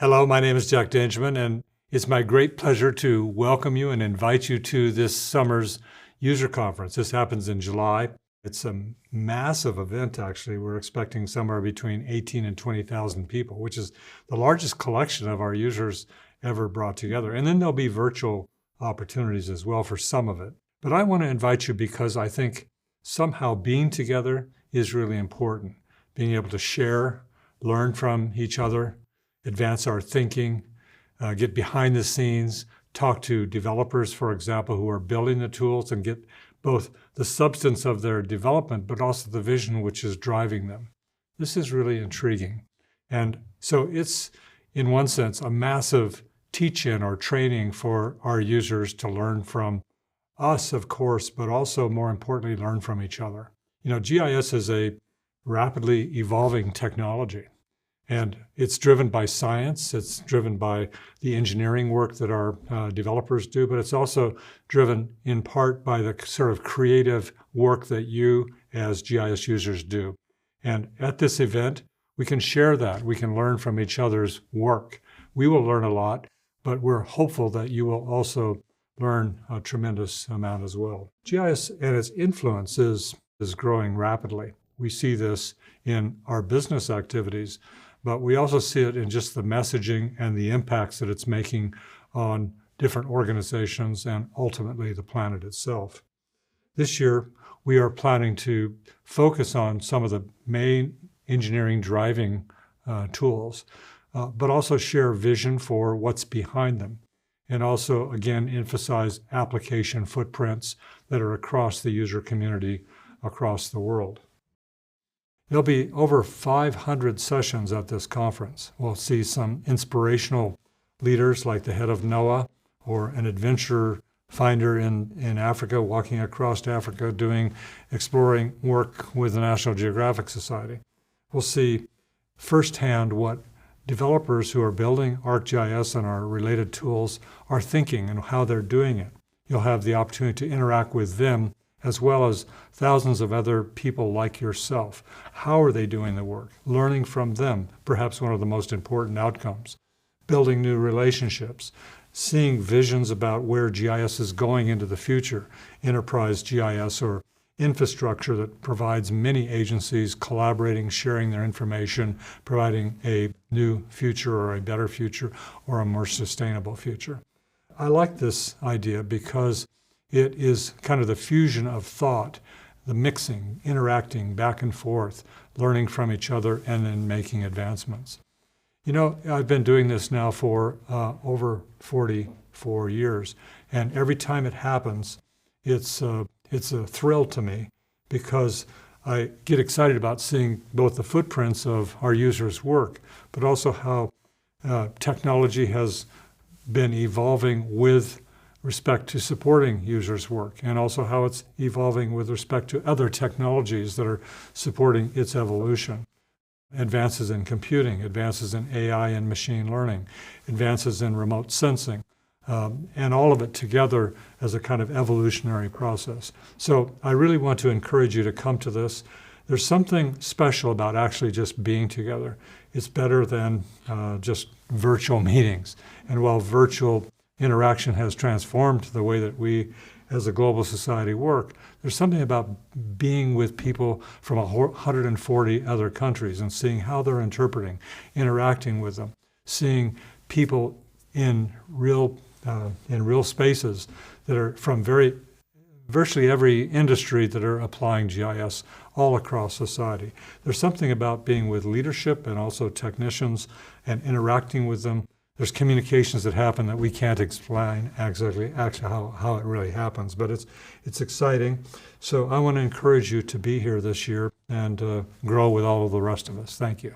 Hello, my name is Jack Dangermond, and it's my great pleasure to welcome you and invite you to this summer's user conference. This happens in July. It's a massive event, actually. We're expecting somewhere between 18 and 20,000 people, which is the largest collection of our users ever brought together. And then there'll be virtual opportunities as well for some of it. But I want to invite you because I think somehow being together is really important. Being able to share, learn from each other, advance our thinking, get behind the scenes, talk to developers, for example, who are building the tools and get both the substance of their development, but also the vision which is driving them. This is really intriguing. And so it's, in one sense, a massive teach-in or training for our users to learn from us, of course, but also, more importantly, learn from each other. You know, GIS is a rapidly evolving technology. And it's driven by science, it's driven by the engineering work that our developers do, but it's also driven in part by the sort of creative work that you as GIS users do. And at this event, we can share that. We can learn from each other's work. We will learn a lot, but we're hopeful that you will also learn a tremendous amount as well. GIS and its influence is growing rapidly. We see this in our business activities, but we also see it in just the messaging and the impacts that it's making on different organizations and ultimately the planet itself. This year, we are planning to focus on some of the main engineering driving tools, but also share vision for what's behind them, and also, again, emphasize application footprints that are across the user community across the world. There'll be over 500 sessions at this conference. We'll see some inspirational leaders like the head of NOAA or an adventure finder in Africa, walking across Africa, exploring work with the National Geographic Society. We'll see firsthand what developers who are building ArcGIS and our related tools are thinking and how they're doing it. You'll have the opportunity to interact with them as well as thousands of other people like yourself. How are they doing the work? Learning from them, perhaps one of the most important outcomes. Building new relationships, seeing visions about where GIS is going into the future, enterprise GIS or infrastructure that provides many agencies collaborating, sharing their information, providing a new future or a better future or a more sustainable future. I like this idea because it is kind of the fusion of thought, the mixing, interacting back and forth, learning from each other, and then making advancements. You know, I've been doing this now for over 44 years, and every time it happens, it's a thrill to me because I get excited about seeing both the footprints of our users' work, but also how technology has been evolving with respect to supporting users' work, and also how it's evolving with respect to other technologies that are supporting its evolution. Advances in computing, advances in AI and machine learning, advances in remote sensing, and all of it together as a kind of evolutionary process. So I really want to encourage you to come to this. There's something special about actually just being together. It's better than just virtual meetings. And while virtual interaction has transformed the way that we as a global society work, there's something about being with people from 140 other countries and seeing how they're interpreting, interacting with them, seeing people in real spaces that are from virtually every industry that are applying GIS all across society. There's something about being with leadership and also technicians and interacting with them. There's communications that happen that we can't explain exactly how it really happens, but it's exciting. So I want to encourage you to be here this year and grow with all of the rest of us. Thank you.